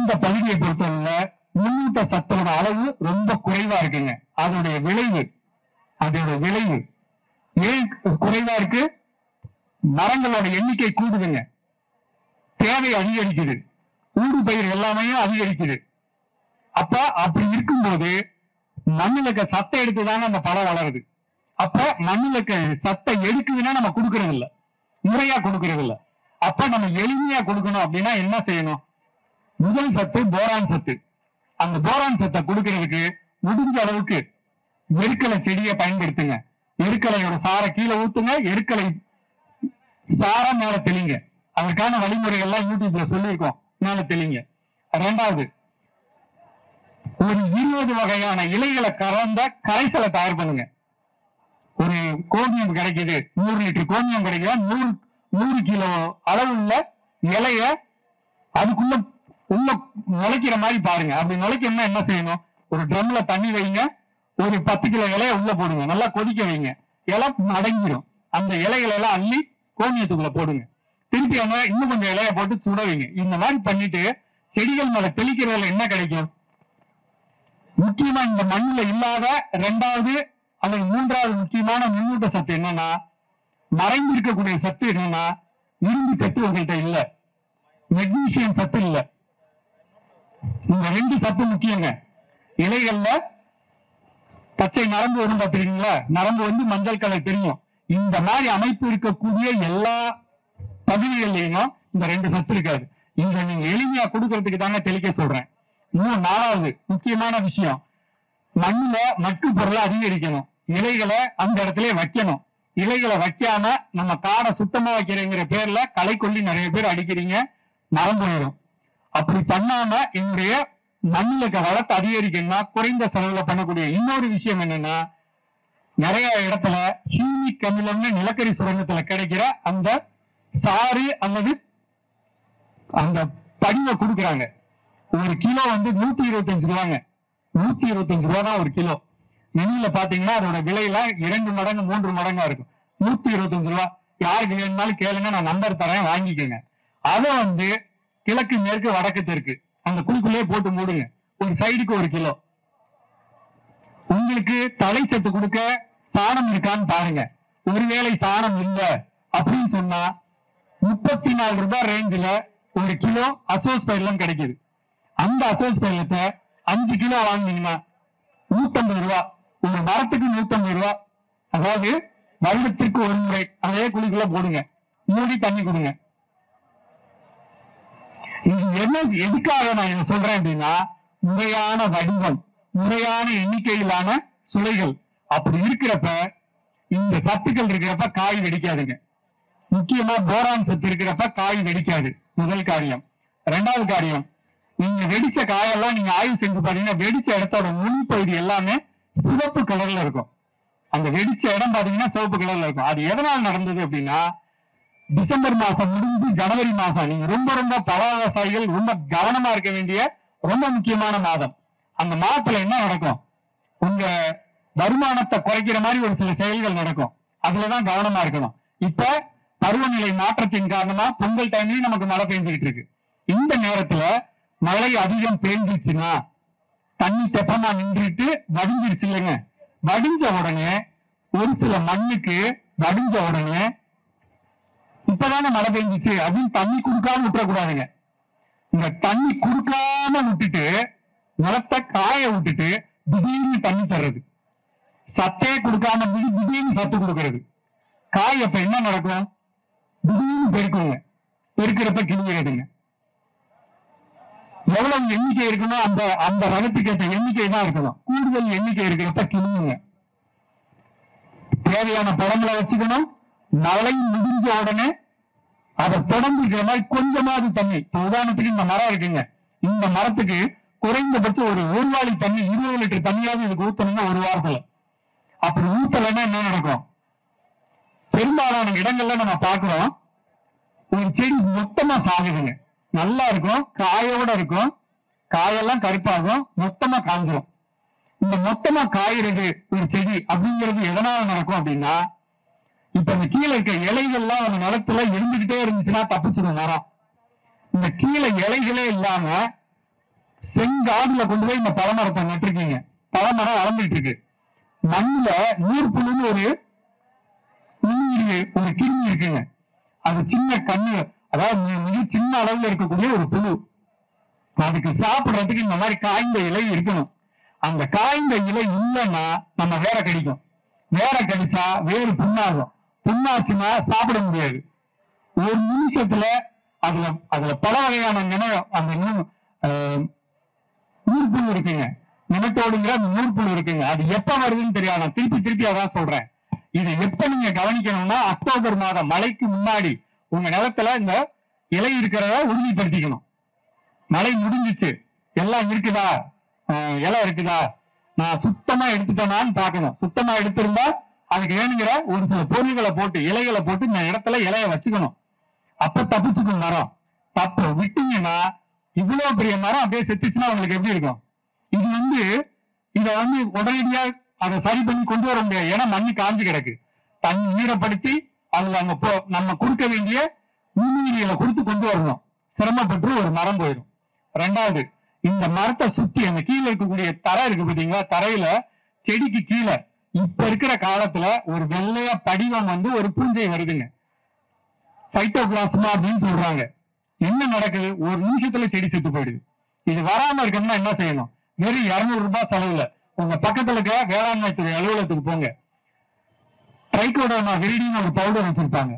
இந்த பகுதியை பொறுத்தவரை முன்னூட்ட சத்தோட அளவு ரொம்ப குறைவா இருக்குங்க. அதோடைய விளைவு ஏன் குறைவா இருக்கு? மரங்களோட எண்ணிக்கை கூடுதுங்க, தேவை அதிகரிக்குது, ஊடு பயிர் எல்லாமே அதிகரிக்குது. அப்ப அப்படி இருக்கும்போது மண்ணுல இருக்க சத்தை எடுத்துதாங்க அந்த பழம் வளருது. அப்ப மண்ணுல இருக்க சத்தை எடுக்குதுன்னா நம்ம கொடுக்கறது இல்ல, முறையா கொடுக்கறது இல்ல. அப்ப நம்ம எளிமையா கொடுக்கணும் அப்படின்னா என்ன செய்யணும்? முதல் சத்து போரான் சத்து. அந்த போரான் சத்தை கொடுக்கறதுக்கு முடிஞ்ச அளவுக்கு எருக்கலை செடியை பயன்படுத்துங்க. எருக்கலையோட சாரை கீழே ஊத்துங்க, எருக்கலை சார மேல தெளிங்க. அதற்கான வழிமுறைகள்லாம் யூடியூப்ல சொல்லியிருக்கோம், மேல தெளிங்க. ரெண்டாவது, ஒரு 20 வகையான இலைகளை கலந்த கரைசலை தயார் பண்ணுங்க. ஒரு கோமியம் கிடைக்குது, 100 லிட்டர் கோமியம் கிடைக்குது, 100 கிலோ அளவுள்ள இலைய அதுக்குள்ள உள்ள நுழைக்கிற மாதிரி பாருங்க. அப்படி நுழைக்கணும்னா என்ன செய்யணும்? ஒரு ட்ரம்ல தண்ணி வைங்க, ஒரு 10 கிலோ இலைய உள்ள போடுங்க, நல்லா கொதிக்க வைங்க, இலை அடங்கிடும். அந்த இலைகளை எல்லாம் அள்ளி கோமியத்துக்குள்ள போடுங்க. திருப்பி அங்க இன்னும் கொஞ்சம் இலைய போட்டு சுட வைங்க. இந்த மாதிரி பண்ணிட்டு செடிகள் மேல தெளிக்கிறதுல என்ன கிடைக்கும்? முக்கியமா இந்த மண்ணுல இல்லாத 2வது அல்லது 3வது முக்கியமான முன்னூட்ட சத்து என்னன்னா, மறைந்து இருக்கக்கூடிய சத்து என்னன்னா, இரும்பு சத்து உங்கள்கிட்ட இல்ல, மெக்னீசியம் சத்து இல்ல. இந்த 2 சத்து முக்கியங்க. இலைகள்ல பச்சை நரம்பு வரும் பார்த்திருக்கீங்களா? நரம்பு வந்து மஞ்சள் கலர் தெரியும். இந்த மாதிரி அமைப்பு இருக்கக்கூடிய எல்லா பகுதிகளிலும் இந்த 2 சத்து இருக்காது. இங்க நீங்க எளிமையா கொடுக்கறதுக்கு தாங்க தெளிக்க சொல்றேன். 4வது முக்கியமான விஷயம், மண்ணுல மட்டு பொருளை அதிகரிக்கணும். இலைகளை அந்த இடத்துல வைக்கணும். இலைகளை வைக்காம நம்ம காடை சுத்தமா வைக்கிறேங்கிற பேர்ல களைக்கொல்லி நிறைய பேர் அடிக்கிறீங்க, மரம் போயிடும். அப்படி பண்ணாம என்னுடைய மண்ணுல வளத்தை அதிகரிக்கணும்னா குறைந்த செலவுல பண்ணக்கூடிய இன்னொரு விஷயம் என்னன்னா, நிறைய இடத்துல ஹியூமிக் அமிலம்னு நிலக்கரி சுரங்கத்துல கிடைக்கிற அந்த சாறு அல்லது அந்த படிவை கொடுக்குறாங்க. ஒரு கிலோ வந்து 125 ரூபாங்க. 125 ரூபா தான் ஒரு கிலோ. வெளியில பாத்தீங்கன்னா அதோட விலையில 2 மடங்கு 3 மடங்கா இருக்கும். 125 ரூபா. யாருக்கு வேணும்னாலும் கேளுங்க, நான் நம்பர் தரேன், வாங்கிக்கோங்க. அதை வந்து கிழக்கு மேற்கு வடக்கு தெற்கு அந்த குழிக்குள்ளேயே போட்டு மூடுங்க. ஒரு சைடுக்கு 1 கிலோ. உங்களுக்கு தலைச்சத்து கொடுக்க சாணம் இருக்கான்னு பாருங்க. ஒருவேளை சாணம் இல்லை அப்படின்னு சொன்னா 34 ரூபாய் ரேஞ்சில 1 கிலோ அசோஸ்பைலம் கிடைக்குது. அந்த அசோஸ்பைலத்தை 5 கிலோ வாங்கினீங்கன்னா 150 ரூபா. ஒரு மரத்துக்கு 150 ரூபா. அதாவது வருடத்திற்கு ஒரு முறை அதே குழிக்குள்ள போடுங்க, மூடி தண்ணி கொடுங்க. இது என்ன, எதுக்காக நான் இதை சொல்றேன் அப்படின்னா, முறையான வடிவம், முறையான எண்ணிக்கையிலான சுளைகள் அப்படி இருக்கிறப்ப, இந்த சத்துக்கள் இருக்கிறப்ப காய் வெடிக்காதுங்க. முக்கியமா போரான் சத்து இருக்கிறப்ப காய் வெடிக்காது. முதல் காரியம். 2வது காரியம், நீங்க வெடிச்ச காயெல்லாம் நீங்க ஆய்வு செஞ்சு பாத்தீங்கன்னா வெடிச்ச இடத்தோட முன்பகுதி எல்லாமே சிவப்பு கலர்ல இருக்கும். அந்த வெடிச்ச இடம் பாத்தீங்கன்னா சிவப்பு கலர்ல இருக்கும். அது எதனால் நடந்தது அப்படின்னா, டிசம்பர் மாசம் முடிஞ்சு ஜனவரி மாசம் நீங்க ரொம்ப பழ விவசாயிகள் ரொம்ப கவனமா இருக்க வேண்டிய ரொம்ப முக்கியமான மாதம். அந்த மாதத்துல என்ன நடக்கும்? உங்க வருமானத்தை குறைக்கிற மாதிரி ஒரு சில செயல்கள் நடக்கும். அதுலதான் கவனமா இருக்கணும். இப்ப பருவநிலை மாற்றத்தின் காரணமா பொங்கல் டைம்லயும் நமக்கு மழை பெஞ்சுக்கிட்டு இருக்கு. இந்த நேரத்துல மழை அதிகம் பெஞ்சிச்சுன்னா தண்ணி தெப்பமா நின்றுட்டு வடிஞ்சிருச்சு இல்லைங்க. வடிஞ்ச உடனே ஒரு சில மண்ணுக்கு வடிஞ்ச உடனே இப்பதானே மழை பெஞ்சிச்சு அப்படின்னு தண்ணி கொடுக்காம விட்டுறக்கூடாதுங்க. இந்த தண்ணி கொடுக்காம விட்டுட்டு நிலத்தை காய விட்டுட்டு திடீர்னு தண்ணி தர்றது, சத்தே கொடுக்காம திடீர்னு சத்து கொடுக்கறது, காய் அப்ப என்ன நடக்கும்? திடீர்னு பெருக்குங்க. பெருக்கிறப்ப கிழிகிறதுங்க. எவ்வளவு எண்ணிக்கை இருக்கணும் அந்த அந்த ரகத்துக்கு ஏற்ற எண்ணிக்கை தான் இருக்கணும். கூடுதல் எண்ணிக்கை இருக்கிறப்ப கிழிங்க. தேவையான பழங்களை வச்சுக்கணும். மழை முடிஞ்ச உடனே அதை தொடர்ந்து இருக்கிற மாதிரி கொஞ்சமாவது தண்ணி. உதாரணத்துக்கு இந்த மரம் இருக்குங்க, இந்த மரத்துக்கு குறைந்தபட்சம் ஒரு வாளி தண்ணி 20 லிட்டர் தண்ணியாவது இதுக்கு ஊத்தணுங்க ஒரு வாரத்துல. அப்படி ஊத்தலைன்னா என்ன நடக்கும்? பெரும்பாலான இடங்கள்ல நம்ம பாக்குறோம், ஒரு செடி மொத்தமா சாகுதுங்க. நல்லா இருக்கும், காயோட இருக்கும், காயெல்லாம் கருப்பாகும், மொத்தமா காஞ்சிரும். இந்த மொத்தமா காய்கிறது ஒரு செடி அப்படிங்கிறது எதனால நடக்கும் அப்படின்னா, இப்ப இந்த கீழே இருக்க இலைகள்லாம் ஒரு நிலத்துல இருந்துகிட்டே இருந்துச்சுன்னா தப்பிச்சிடும் மரம். இந்த கீழே இலைகளே இல்லாம செங்காடுல கொண்டு போய் இந்த பழமரத்தை நட்டிருக்கீங்க. பழமரம் வளர்ந்துட்டு இருக்கு. மண்ணுல நீர்ப்புழுன்னு ஒரு ஒரு கிருமி இருக்குங்க. அது சின்ன கண்ணு, அதாவது மிக சின்ன அளவுல இருக்கக்கூடிய ஒரு புழு. அதுக்கு சாப்பிடுறதுக்கு இந்த மாதிரி காய்ந்த இலை இருக்கணும். அந்த காய்ந்த இலை இல்லைன்னா நம்ம வேற கடிக்கும். வேற கடிச்சா வேறு புண்ணாகும். புண்ணாச்சுன்னா சாப்பிட முடியாது. ஒரு நிமிஷத்துல அதுல பல வகையான அந்த நூற்புழு இருக்குங்க. நிலத்தோடுங்கிற அந்த நூற்புழு இருக்குங்க. அது எப்ப வருதுன்னு தெரியாது. நான் திருப்பி அதான் சொல்றேன். இதை எப்ப நீங்க கவனிக்கணும்னா அக்டோபர் மாதம் மழைக்கு முன்னாடி உங்க நிலத்துல இந்த இலை இருக்கிறத உறுதிப்படுத்திக்கணும். மழை முடிஞ்சிச்சு, எல்லாம் இருக்குதா, இலை இருக்குதா, நான் சுத்தமா எடுத்துட்டேனான்னு பார்க்கணும். சுத்தமா எடுத்திருந்தா அதுக்கு வேணுங்கிற ஒரு சில பொருள்களை போட்டு இலைகளை போட்டு இந்த இடத்துல இலைய வச்சுக்கணும். அப்ப தப்பிச்சுக்கும் மரம். தப்பு விட்டீங்கன்னா இவ்வளவு பெரிய மரம் அப்படியே செத்துச்சுன்னா உங்களுக்கு எப்படி இருக்கும்? இத உடனடியா அதை சரி பண்ணி கொண்டு வர முடியாது. ஏன்னா மண்ணு காஞ்சு கிடக்கு. தண்ணி ஈரப்படுத்தி அதுல நம்ம கொடுக்க வேண்டிய நுண்ணுயிரிகளை கொடுத்து கொண்டு வரணும். சிரமப்பட்டு ஒரு மரம் போயிடும். ரெண்டாவது, இந்த மரத்தை சுத்தி அந்த கீழே இருக்கக்கூடிய தரை இருக்கு பாத்தீங்களா, தரையில செடிக்கு கீழே இப்ப இருக்கிற காலத்துல ஒரு வெள்ளையா படிவம் ஒரு பூஞ்சை வருதுங்க. பைட்டோபிளாஸ்மா அப்படின்னு சொல்றாங்க. என்ன நடக்குது? ஒரு நிமிஷத்துல செடி செத்து போயிடுது. இது வராம இருக்கணும்னா என்ன செய்யணும்? வெறும் 200 ரூபாய் செலவுல உங்க பக்கத்துல இருக்க வேளாண்மை துறை அலுவலகத்துக்கு போங்க. ட்ரைகோடர்மா விரிடின்னு ஒரு பவுடர் வச்சிருப்பாங்க,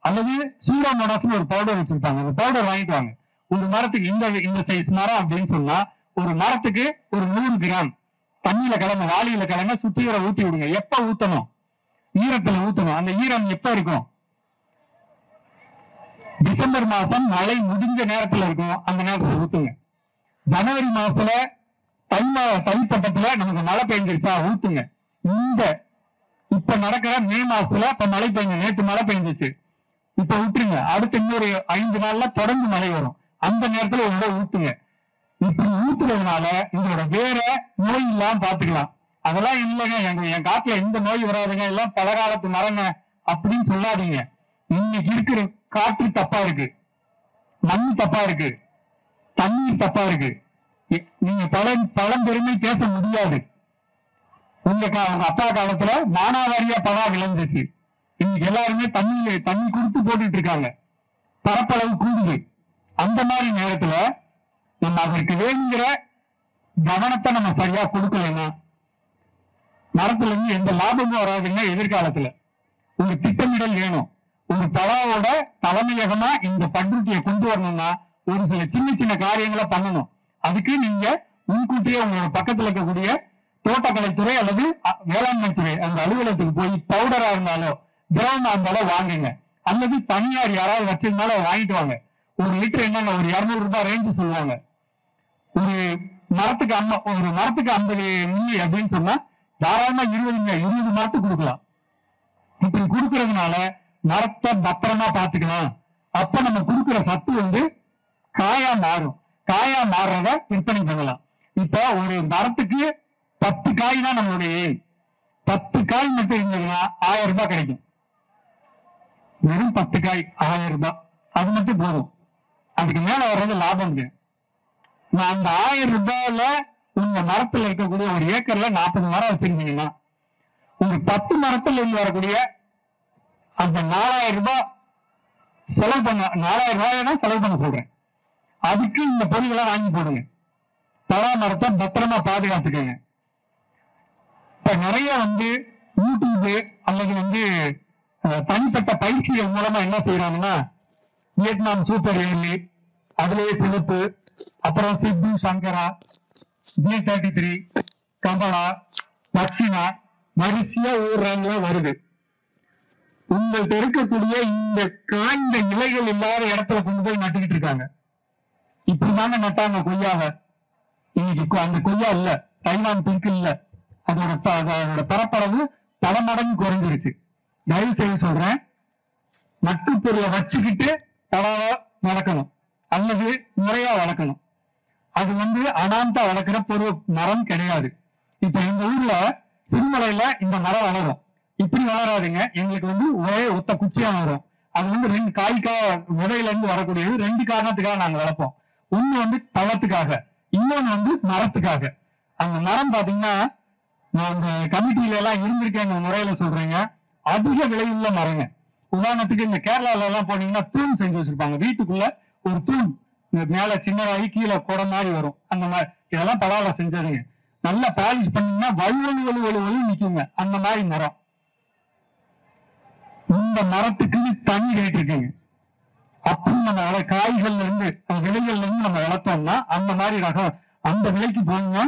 அல்லது சூடாமோனாஸ்னு ஒரு பவுடர் வச்சிருப்பாங்க. அந்த பவுடர் வாங்கிட்டு வாங்க. ஒரு மரத்துக்கு இந்த சைஸ் மரம் அப்படின்னு சொன்னா ஒரு மரத்துக்கு ஒரு 100 கிராம் தண்ணியில கலங்க, வாளியில கலங்க, சுத்திகரை ஊத்தி விடுங்க. எப்ப ஊத்தணும்? ஈரத்துல ஊத்தணும். அந்த ஈரம் எப்ப இருக்கும்? டிசம்பர் மாசம் மழை முடிஞ்ச நேரத்துல இருக்கும். அந்த நேரத்துல ஊத்துங்க. ஜனவரி மாசத்துல தைப்பட்டத்துல நமக்கு மழை பெய்ஞ்சிருச்சா ஊத்துங்க. இப்ப நடக்கிற மே மாசத்துல இப்ப மழை பெய்ஞ்சு, நேற்று மழை பெய்ஞ்சிச்சு, இப்ப விட்டுருங்க. அடுத்த இன்னொரு 5 நாள்ல தொடர்ந்து மழை வரும். அந்த நேரத்துல உங்களோட ஊத்துங்க. இப்படி ஊத்துறதுனால இதோட வேற நோய் இல்லாம பாத்துக்கலாம். அதெல்லாம் இல்லைங்க, என் காட்டுல எந்த நோய் வராதுங்க, எல்லாம் பலகாலத்து மரங்க அப்படின்னு சொல்லாதீங்க. இன்னைக்கு இருக்கிற காற்று தப்பா இருக்கு, மண் தப்பா இருக்கு, தண்ணீர் தப்பா இருக்கு. நீங்க பழம்பெருமை பேச முடியாது. உங்க அப்பா காலத்துல மானாவாரியா பழம் விளைஞ்சிச்சு. இன்னைக்கு எல்லாருமே தண்ணி கொடுத்து போட்டுட்டு இருக்காங்க. பரப்பளவு கூடுது. அந்த மாதிரி நேரத்துல நம்ம அதற்கு வேணுங்கிற கவனத்தை நம்ம சரியா கொடுக்கலன்னா மரத்துல இருந்து எந்த லாபமும் வராதுங்க. எதிர்காலத்துல ஒரு திட்டமிடல் வேணும். ஒரு பழாவோட தலைமையகமா இந்த பண்ருட்டியை கொண்டு வரணும்னா ஒரு சில சின்ன காரியங்களை பண்ணணும். அதுக்கு நீங்க முன்கூட்டியே உங்களோட பக்கத்துல இருக்கக்கூடிய தோட்டக்கலைத்துறை அல்லது வேளாண்மை துறை அந்த அலுவலகத்துக்கு போய் பவுடரா இருந்தாலும் திரவமா இருந்தாலும் வாங்குங்க. அல்லது தனியார் யாராவது வச்சிருந்தாலும் வாங்கிட்டு வாங்க. ஒரு லிட்டர் என்னங்க ஒரு 200 ரூபாய் ரேஞ்சு சொல்லுவாங்க. ஒரு மரத்துக்கு 50 மில்லி அப்படின்னு சொன்னா தாராளமா 20 மரத்துக்கு கொடுக்கலாம். இப்படி கொடுக்கறதுனால மரத்தை பத்திரமா பாத்துக்கலாம். அப்ப நம்ம கொடுக்கிற சத்து காயா மாறும். காயா மாறுறத விற்பனை பண்ணலாம். இப்ப ஒரு மரத்துக்கு 10 காய் தான் நம்மளுடைய 10 காய் மட்டும் இருந்ததுன்னா 1000 ரூபாய் கிடைக்கும். வெறும் 10 காய் 1000 ரூபாய், அது மட்டும் போதும். அதுக்கு மேல வர்றது லாபம். நான் அந்த 1000 ரூபாயில உங்க மரத்துல இருக்கக்கூடிய ஒரு ஏக்கர்ல 40 மரம் வச்சிருந்தீங்கன்னா ஒரு 10 மரத்துல இருந்து வரக்கூடிய அந்த 4000 ரூபாய் செலவு பண்ண 4000 ரூபாய் தான் செலவு பண்ண சொல்றேன். அதுக்கு இந்த பொருள்களை வாங்கி போடுங்க. பராமரத்தை பத்திரமா பாதுகாத்துக்கங்க. இப்ப நிறைய யூடியூப் அல்லது தனிப்பட்ட பயிற்சிகள் மூலமா என்ன செய்யறாங்கன்னா வியட்நாம் சூப்பர் ஏர்லி, அதுலயே சிவப்பு, அப்புறம் சித்து சங்கரா, G33, கமலா, தட்சிணா வரிசையா ஊர்றாங்க வருது. உங்கள்கிட்ட இருக்கக்கூடிய இந்த காய்ந்த இலைகள் இல்லாத இடத்துல கொண்டு போய் நட்டுக்கிட்டு இருக்காங்க. இப்படிதாங்க நட்டாங்க கொய்யாவை. இன்னைக்கு அந்த கொய்யா இல்ல, தைவான் பிங்க் இல்ல, அதோட பரப்பளவு பல மடங்கு குறைஞ்சிருச்சு. தயவு செய்து சொல்றேன், நட்டுப்பொருளை வச்சுக்கிட்டு பழாவை வளர்க்கணும் அல்லது முறையா வளர்க்கணும். அது அனாந்தா வளர்க்கிற பொருள் மரம் கிடையாது. இப்ப எங்க ஊர்ல சிறுமலையில இந்த மரம் வளரும். இப்படி வளராதுங்க. எங்களுக்கு ஒரே ஒத்த குச்சியா வரும். அது 2 விதையில இருந்து வரக்கூடியது. 2 காரணத்துக்காக நாங்க வளர்ப்போம். ஒண்ணு பழத்துக்காக, இன்னொன்னு வந்து மரத்துக்காக. அந்த மரம் பாத்தீங்கன்னா நான் அந்த கமிட்டியில எல்லாம் இருந்திருக்கேன் முறையில சொல்றேங்க, அதிக விலையுள்ள மரங்க. உதாரணத்துக்கு இந்த கேரளால எல்லாம் போனீங்கன்னா தூண் செஞ்சு வச்சிருப்பாங்க, வீட்டுக்குள்ள ஒரு தூண் மேல சின்னதாகி கீழே குடம் மாதிரி வரும். அந்த மாதிரி இதெல்லாம் பலால செஞ்சதுங்க. நல்லா பாலிஷ் பண்ணீங்கன்னா வலு நிக்குங்க. அந்த மாதிரி மரம். இந்த மரத்துக்கு தனி ரேட் இருக்குங்க. அப்படி நம்ம காய்கள்ல இருந்து விலைகள்ல இருந்து நம்ம வளர்த்தோம்னா அந்த மாதிரி ரகம் அந்த விலைக்கு போங்க.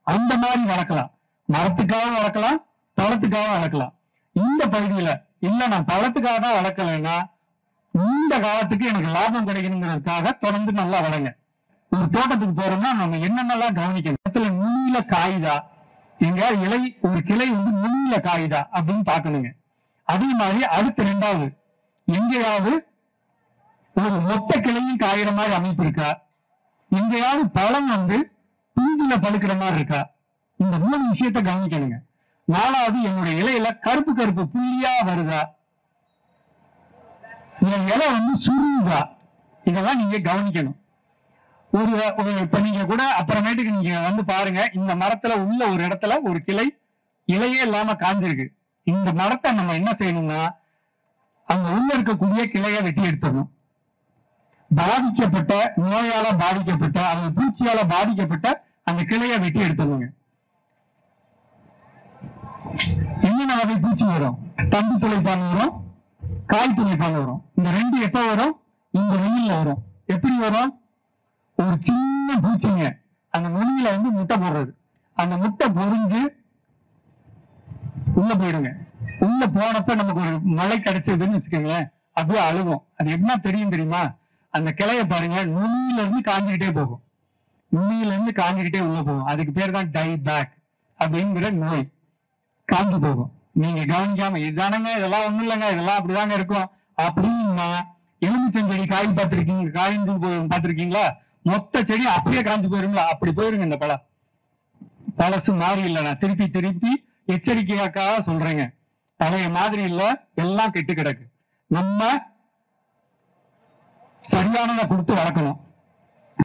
அந்த மாதிரி வளர்க்கலாம். மரத்துக்காக வளர்க்கலாம், பழத்துக்காக வளர்க்கலாம். இந்த பகுதியில இல்ல நான் பழத்துக்காக தான் வளர்க்கலைன்னா இந்த காலத்துக்கு எனக்கு லாபம் கிடைக்கணுங்கிறதுக்காக தொடர்ந்து நல்லா வளங்க. ஒரு தோட்டத்துக்கு போறோம்னா நம்ம என்னென்னலாம் கவனிக்கணும். இடத்துல நுனியில காயுதா, எங்க இலை ஒரு கிளை வந்து நுனியில காயுதா அப்படின்னு பாக்கணுங்க. அதே மாதிரி அடுத்து ரெண்டாவது, எங்கேயாவது ஒரு மொத்த கிளையும் காயிற மாதிரி அமைப்பு இருக்கா, எங்கேயாவது பழம் வந்து பிஞ்சில பழுக்கிற மாதிரி இருக்கா, இந்த 3 விஷயத்த கவனிக்கணுங்க. 4வது, என்னுடைய இலையில கருப்பு கருப்பு புள்ளியா வருதா, என் இலை வந்து சுருங்குதா, இதெல்லாம் நீங்க கவனிக்கணும். இப்ப நீங்க கூட அப்புறமேட்டுக்கு நீங்க வந்து பாருங்க, இந்த மரத்துல உள்ள ஒரு இடத்துல ஒரு கிளை இலையே இல்லாம காஞ்சிருக்கு. இந்த மரத்தை நம்ம என்ன செய்யணும்னா அங்க உள்ள இருக்கக்கூடிய கிளைய வெட்டி எடுத்துடணும். பாதிக்கப்பட்ட நோயால பாதிக்கப்பட்ட அந்த பூச்சியால பாதிக்கப்பட்ட அந்த கிளைய வெட்டி எடுத்துருங்க. என்னென்ன வகை பூச்சி வரும்? தண்டு துளைப்பான் வரும், காய் துளைப்பான் வரும். இந்த 2 எப்ப வரும்? இந்த வெயில்ல வரும். எப்படி வரும்? ஒரு சின்ன பூச்சிங்க அந்த நுனியில வந்து முட்டை போடுறது. அந்த முட்டை பொறிஞ்சு உள்ள போயிடுங்க. உள்ள போனப்ப நமக்கு ஒரு மழை கிடைச்சதுன்னு வச்சுக்கோங்களேன், அப்படியே அழுகும். அது என்ன தெரியும் தெரியுமா? அந்த கிளைய பாருங்க, நுனியில இருந்து காஞ்சிக்கிட்டே போகும். நுனியில இருந்து காஞ்சிக்கிட்டே உள்ள போகும். அதுக்கு பேர் தான் டை பேக் அப்படிங்கிற நோய். காஞ்சி போகும். நீங்க கவனிக்காம இதுதானங்க, இதெல்லாம் ஒண்ணும் இல்லைங்க, இதெல்லாம் அப்படிதாங்க இருக்கும் அப்படின்னா, எலுமிச்சஞ்செடி காய் பார்த்திருக்கீங்க, காய்ந்து பார்த்திருக்கீங்களா? மொத்த செடி அப்படியே காஞ்சி போயிருங்களா? அப்படி போயிருங்க. இந்த பழசு மாறி இல்லை. நான் திருப்பி திருப்பி எச்சரிக்கையாக்காக சொல்றேங்க. பழைய மாதிரி இல்ல, எல்லாம் கெட்டு கிடக்கு. நம்ம சரியானதை கொடுத்து வளர்க்கணும்.